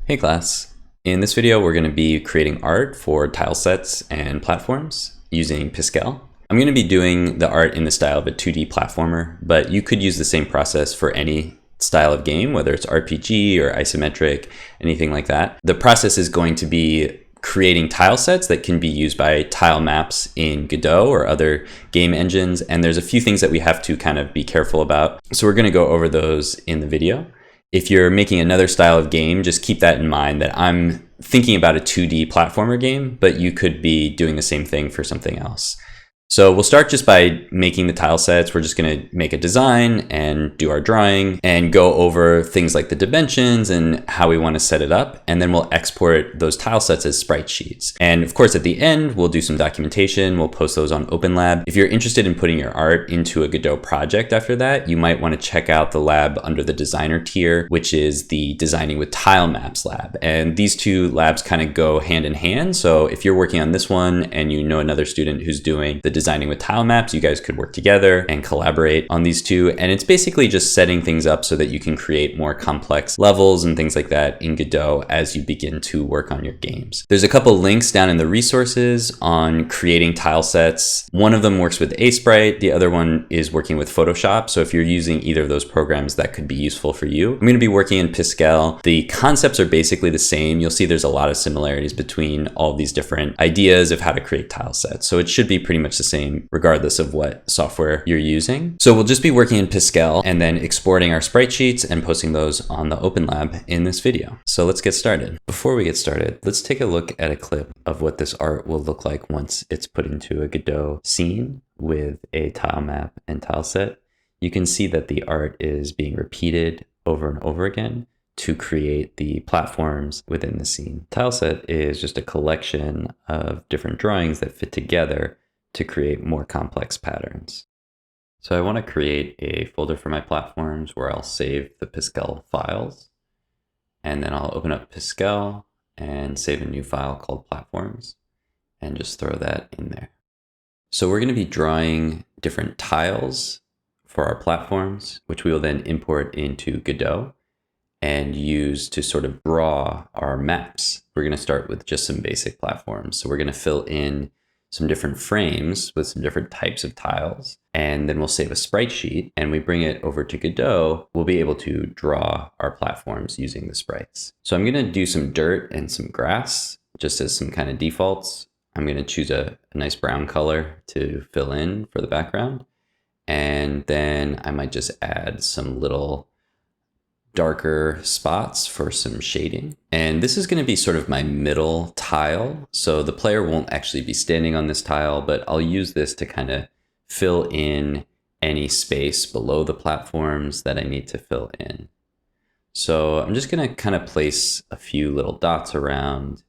Hey class. In this video, we're going to be creating art for tilesets and platforms using Piskel. I'm going to be doing the art in the style of a 2D platformer, but you could use the same process for any style of game, whether it's RPG or isometric, anything like that. The process is going to be creating tile sets that can be used by tile maps in Godot or other game engines. And there's a few things that we have to kind of be careful about. So we're going to go over those in the video. If you're making another style of game, just keep that in mind that I'm thinking about a 2D platformer game, but you could be doing the same thing for something else. So we'll start just by making the tile sets. We're just going to make a design and do our drawing and go over things like the dimensions and how we want to set it up. And then we'll export those tile sets as sprite sheets. And of course, at the end, we'll do some documentation. We'll post those on OpenLab. If you're interested in putting your art into a Godot project after that, you might want to check out the lab under the designer tier, which is the Designing with Tile Maps lab. And these two labs kind of go hand in hand. So if you're working on this one and you know another student who's doing the Designing with Tile Maps, you guys could work together and collaborate on these two. And it's basically just setting things up so that you can create more complex levels and things like that in Godot as you begin to work on your games. There's a couple links down in the resources on creating tile sets. One of them works with Sprite, the other one is working with Photoshop. So if you're using either of those programs, that could be useful for you. I'm going to be working in Piskel. The concepts are basically the same. You'll see there's a lot of similarities between all of these different ideas of how to create tile sets. So it should be pretty much the same regardless of what software you're using. So we'll just be working in Piskel and then exporting our sprite sheets and posting those on the OpenLab in this video. So let's get started. Before we get started, let's take a look at a clip of what this art will look like once it's put into a Godot scene with a tile map and tile set. You can see that the art is being repeated over and over again to create the platforms within the scene. Tileset is just a collection of different drawings that fit together to create more complex patterns. So I want to create a folder for my platforms where I'll save the Piskel files, and then I'll open up Piskel and save a new file called platforms and just throw that in there. So we're going to be drawing different tiles for our platforms, which we will then import into Godot and use to sort of draw our maps. We're going to start with just some basic platforms. So we're going to fill in some different frames with some different types of tiles, and then we'll save a sprite sheet and we bring it over to Godot. We'll be able to draw our platforms using the sprites. So I'm going to do some dirt and some grass just as some kind of defaults. I'm going to choose a nice brown color to fill in for the background. And then I might just add some little darker spots for some shading. And this is going to be sort of my middle tile. So the player won't actually be standing on this tile, but I'll use this to kind of fill in any space below the platforms that I need to fill in. So I'm just going to kind of place a few little dots around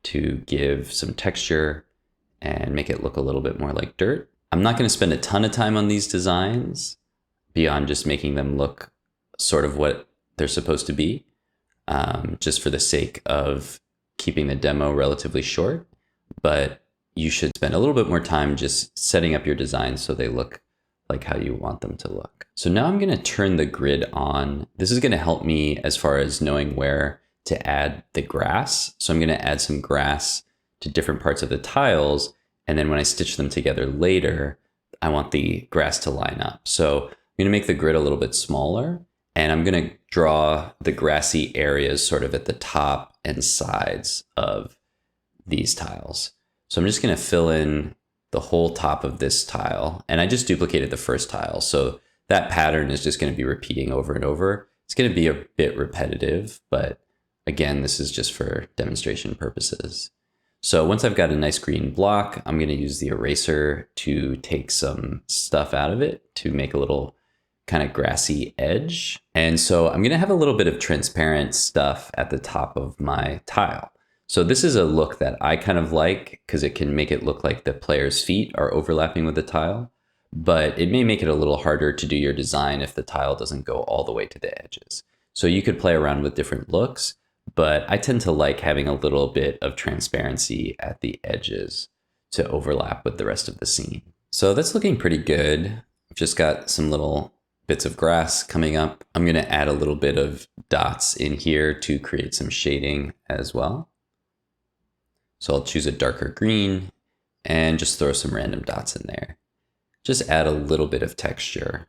to give some texture and make it look a little bit more like dirt. I'm not going to spend a ton of time on these designs beyond just making them look sort of what they're supposed to be, just for the sake of keeping the demo relatively short. But you should spend a little bit more time just setting up your designs so they look like how you want them to look. So now I'm going to turn the grid on. This is going to help me as far as knowing where to add the grass. So I'm going to add some grass to different parts of the tiles. And then when I stitch them together later, I want the grass to line up. So I'm going to make the grid a little bit smaller. And I'm going to draw the grassy areas sort of at the top and sides of these tiles. So I'm just going to fill in the whole top of this tile. And I just duplicated the first tile. So that pattern is just going to be repeating over and over. It's going to be a bit repetitive, but again, this is just for demonstration purposes. So once I've got a nice green block, I'm going to use the eraser to take some stuff out of it to make a little kind of grassy edge. And so I'm going to have a little bit of transparent stuff at the top of my tile. So this is a look that I kind of like because it can make it look like the player's feet are overlapping with the tile, but it may make it a little harder to do your design if the tile doesn't go all the way to the edges. So you could play around with different looks, but I tend to like having a little bit of transparency at the edges to overlap with the rest of the scene. So that's looking pretty good. I've just got some little bits of grass coming up. I'm going to add a little bit of dots in here to create some shading as well. So I'll choose a darker green and just throw some random dots in there. Just add a little bit of texture.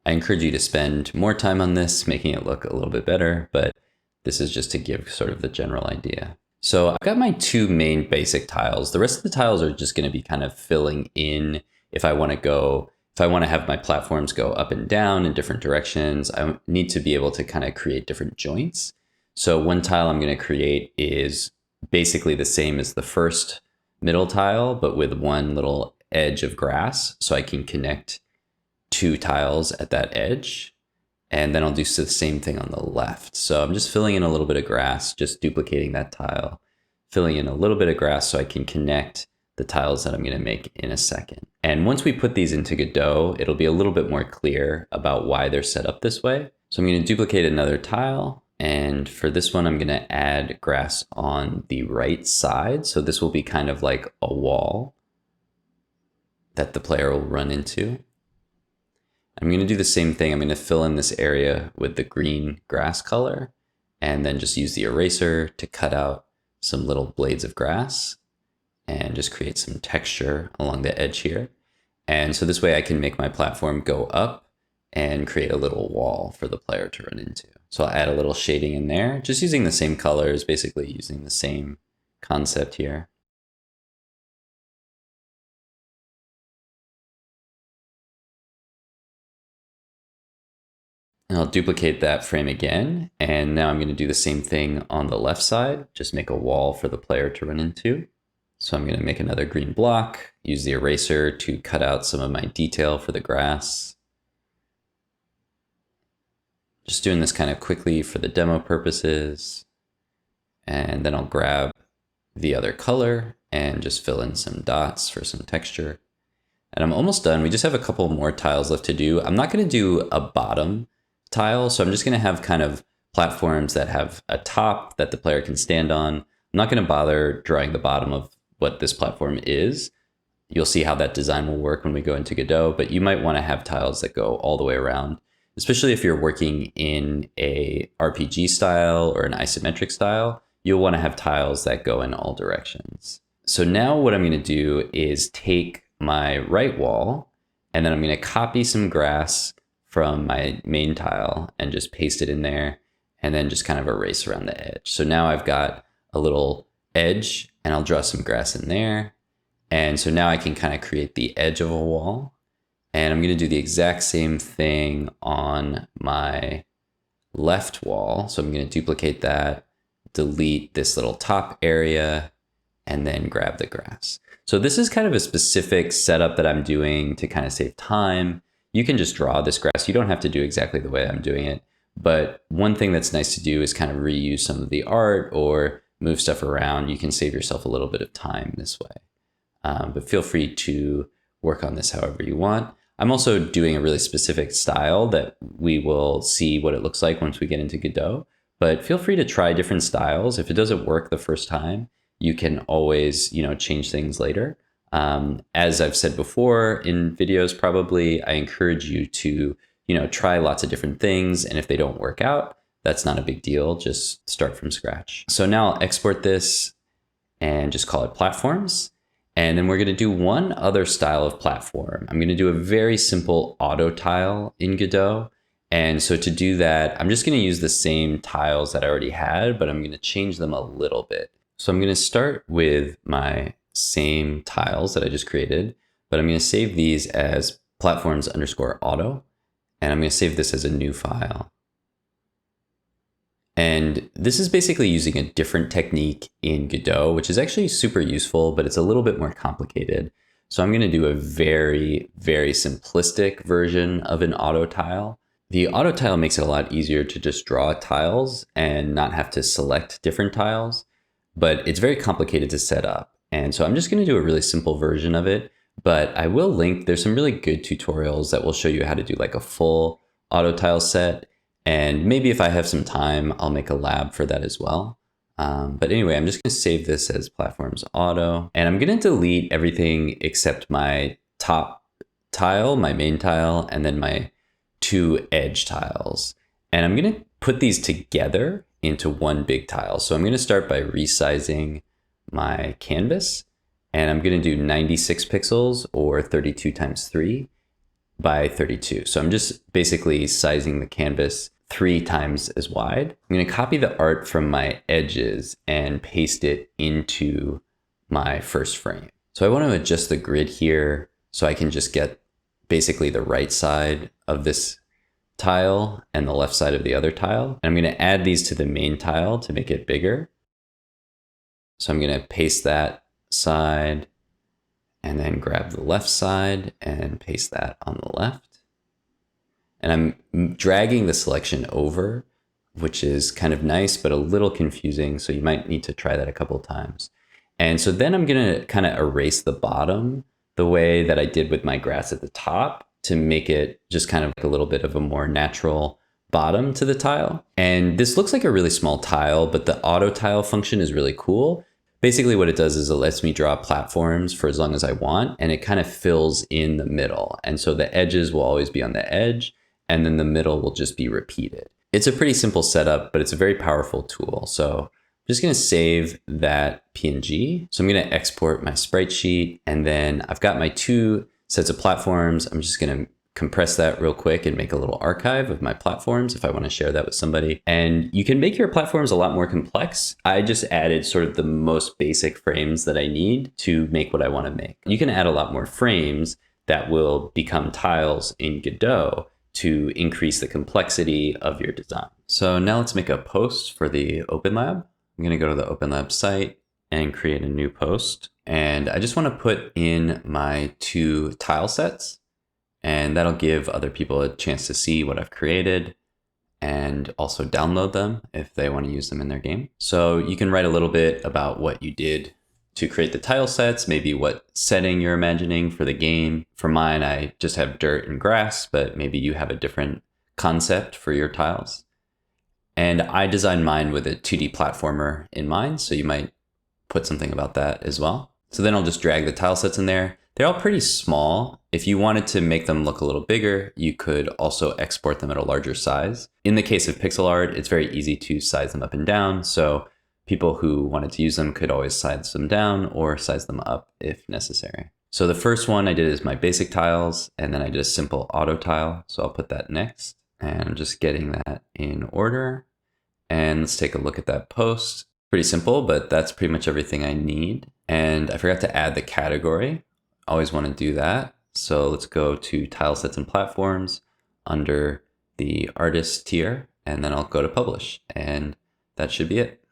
I encourage you to spend more time on this, making it look a little bit better, but this is just to give sort of the general idea. So I've got my two main basic tiles. The rest of the tiles are just going to be kind of filling in if I want to have my platforms go up and down in different directions. I need to be able to kind of create different joints. So one tile I'm going to create is basically the same as the first middle tile, but with one little edge of grass, so I can connect two tiles at that edge. And then I'll do the same thing on the left. So I'm just filling in a little bit of grass, just duplicating that tile, filling in a little bit of grass so I can connect the tiles that I'm going to make in a second. And once we put these into Godot, it'll be a little bit more clear about why they're set up this way. So I'm going to duplicate another tile. And for this one, I'm going to add grass on the right side. So this will be kind of like a wall that the player will run into. I'm going to do the same thing. I'm going to fill in this area with the green grass color and then just use the eraser to cut out some little blades of grass and just create some texture along the edge here. And so this way I can make my platform go up and create a little wall for the player to run into. So I'll add a little shading in there, just using the same colors, basically using the same concept here. And I'll duplicate that frame again. And now I'm going to do the same thing on the left side, just make a wall for the player to run into. So I'm going to make another green block, use the eraser to cut out some of my detail for the grass. Just doing this kind of quickly for the demo purposes. And then I'll grab the other color and just fill in some dots for some texture. And I'm almost done. We just have a couple more tiles left to do. I'm not going to do a bottom tile, so I'm just going to have kind of platforms that have a top that the player can stand on. I'm not going to bother drawing the bottom of what this platform is. You'll see how that design will work when we go into Godot, but you might want to have tiles that go all the way around, especially if you're working in a RPG style or an isometric style. You'll want to have tiles that go in all directions. So now what I'm going to do is take my right wall, and then I'm going to copy some grass from my main tile and just paste it in there, and then just kind of erase around the edge. So now I've got a little edge, and I'll draw some grass in there. And so now I can kind of create the edge of a wall. And I'm going to do the exact same thing on my left wall. So I'm going to duplicate that, delete this little top area, and then grab the grass. So this is kind of a specific setup that I'm doing to kind of save time. You can just draw this grass. You don't have to do exactly the way I'm doing it. But one thing that's nice to do is kind of reuse some of the art or move stuff around. You can save yourself a little bit of time this way. But feel free to work on this however you want. I'm also doing a really specific style that we will see what it looks like once we get into Godot. But feel free to try different styles. If it doesn't work the first time, you can always, change things later. As I've said before in videos, probably, I encourage you to, try lots of different things. And if they don't work out, that's not a big deal. Just start from scratch. So now I'll export this and just call it platforms. And then we're going to do one other style of platform. I'm going to do a very simple auto tile in Godot. And so to do that, I'm just going to use the same tiles that I already had, but I'm going to change them a little bit. So I'm going to start with my same tiles that I just created, but I'm going to save these as platforms_auto, and I'm going to save this as a new file. And this is basically using a different technique in Godot, which is actually super useful, but it's a little bit more complicated. So I'm going to do a very, very simplistic version of an auto tile. The auto tile makes it a lot easier to just draw tiles and not have to select different tiles, but it's very complicated to set up. And so I'm just going to do a really simple version of it, but I will link, there's some really good tutorials that will show you how to do like a full auto tile set. And maybe if I have some time, I'll make a lab for that as well. But anyway, I'm just going to save this as platforms auto, and I'm going to delete everything except my top tile, my main tile, and then my two edge tiles. And I'm gonna put these together into one big tile. So I'm gonna start by resizing my canvas, and I'm gonna do 96 pixels or 32 times 3 by 32. So I'm just basically sizing the canvas 3 times as wide. I'm gonna copy the art from my edges and paste it into my first frame. So I wanna adjust the grid here so I can just get basically the right side of this tile and the left side of the other tile. And I'm gonna add these to the main tile to make it bigger. So I'm gonna paste that side and then grab the left side and paste that on the left. And I'm dragging the selection over, which is kind of nice, but a little confusing. So you might need to try that a couple of times. And so then I'm gonna kind of erase the bottom the way that I did with my grass at the top to make it just kind of like a little bit of a more natural bottom to the tile. And this looks like a really small tile, but the auto tile function is really cool. Basically what it does is it lets me draw platforms for as long as I want, and it kind of fills in the middle. And so the edges will always be on the edge, and then the middle will just be repeated. It's a pretty simple setup, but it's a very powerful tool. So I'm just gonna save that PNG. So I'm gonna export my sprite sheet, and then I've got my two sets of platforms. I'm just gonna compress that real quick and make a little archive of my platforms if I wanna share that with somebody. And you can make your platforms a lot more complex. I just added sort of the most basic frames that I need to make what I wanna make. You can add a lot more frames that will become tiles in Godot to increase the complexity of your design. So now let's make a post for the OpenLab. I'm gonna go to the OpenLab site and create a new post. And I just wanna put in my two tile sets, and that'll give other people a chance to see what I've created and also download them if they wanna use them in their game. So you can write a little bit about what you did to create the tile sets, maybe what setting you're imagining for the game. For mine, I just have dirt and grass, but maybe you have a different concept for your tiles. And I designed mine with a 2D platformer in mind, so you might put something about that as well. So then I'll just drag the tile sets in there. They're all pretty small. If you wanted to make them look a little bigger, you could also export them at a larger size. In the case of pixel art, it's very easy to size them up and down. So people who wanted to use them could always size them down or size them up if necessary. So the first one I did is my basic tiles, and then I did a simple auto tile. So I'll put that next, and I'm just getting that in order. And let's take a look at that post. Pretty simple, but that's pretty much everything I need. And I forgot to add the category. Always want to do that. So let's go to Tilesets and Platforms under the artist tier, and then I'll go to publish, and that should be it.